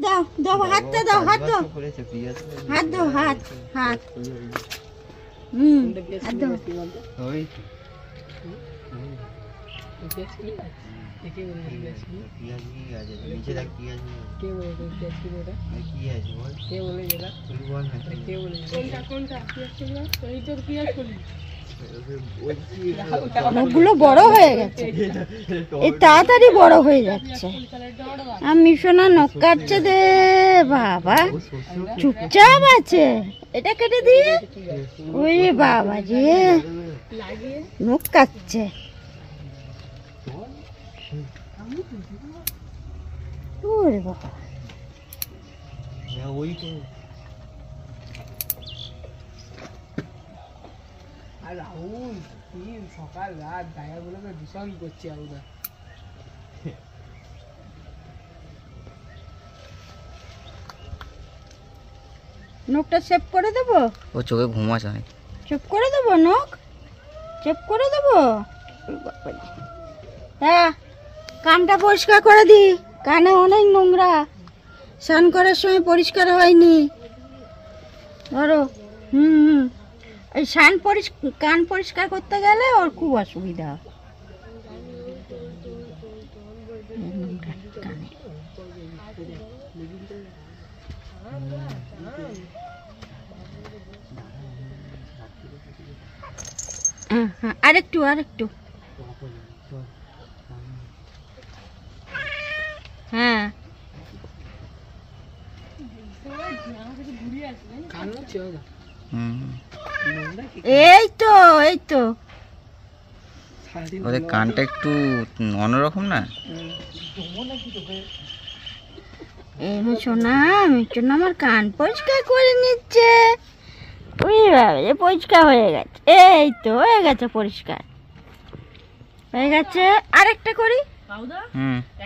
দাও দাও, হাতটা দাও, হাত দাও, হাত দাও, হাত হাত হাত দাও। মুখগুলো বড় হয়ে গেছে, এই তাড়াতাড়ি বড় হয়ে যাচ্ছে। আর মিশনা নখ কাটছে দে বাবা, চুপচাপ আছে। এটা কেটে দিয়ে ওই বাবা যে নখ কাটছে। ওরে বাবা, আর রাহুল সকাল রাত জায়গাগুলোকে দূষণ করছে। আমরা নখটা সেভ করে দেবো, ও চোখে ঘুম আসে। সেভ করে দেবো, নখ সেভ করে দেবো। হ্যাঁ, কানটা পরিষ্কার করে দি, কানে অনেক নোংরা, স্নান করার সময় পরিষ্কার হয়নি। ধরো এই কান পরিষ্কার করতে গেলে ওর খুব অসুবিধা। আরেকটু আরেকটু, হ্যাঁ এই তো এই তো। ওদের কানটা একটু অন্যরকম না? শোনা আমার কান পরিষ্কার করে নিচ্ছে। পরিষ্কার হয়ে গেছে, এই তো হয়ে গেছে, পরিষ্কার হয়ে গেছে। আরেকটা করি,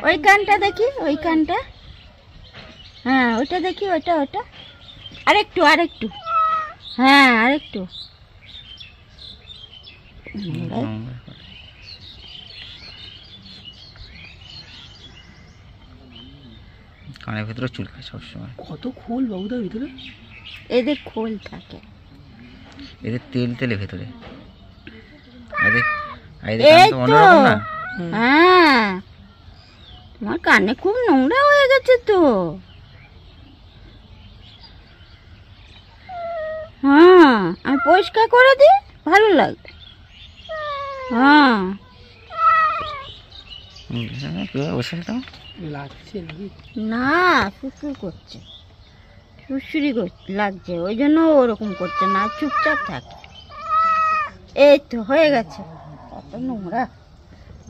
ওই কানটা দেখি, ওই কানটা, হ্যাঁ ওইটা দেখি, ওইটা ওইটা আরেকটু আরেকটু, হ্যাঁ আরেকটু। কানের ভিতরে চুলকায় সবসময়। কত খোল বাবুদার ভিতরে, এদের খোল থাকে, এদের তেল তেলে ভেতরে। হ্যাঁ তোমার কানে খুব নোংরা হয়ে গেছে তো। হ্যাঁ আমি পরিষ্কার করে দিই, ভালো লাগবে। হ্যাঁ না, সুরসুর করছে, সুরসুরি লাগছে, ওই জন্য ওরকম করছে না, চুপচাপ থাকে। এই তো হয়ে গেছে, কত নোংরা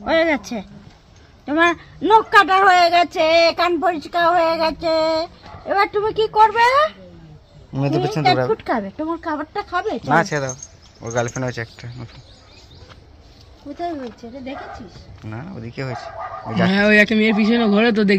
হয়ে গেছে। তোমার নখ কাটা হয়ে গেছে, কান পরিষ্কার হয়ে গেছে। এবার তুমি কি করবে? খাবে, তোমার খাবারটা খাবে না, ছেড়ে দাও। ওর গার্লফ্রেন্ড হয়েছে একটা। কোথায় হয়েছে রে, দেখেছিস? না, ওদিকে হয়েছে। হ্যাঁ ওই একটা মেয়ের পিছনে ঘরে তো দেখি।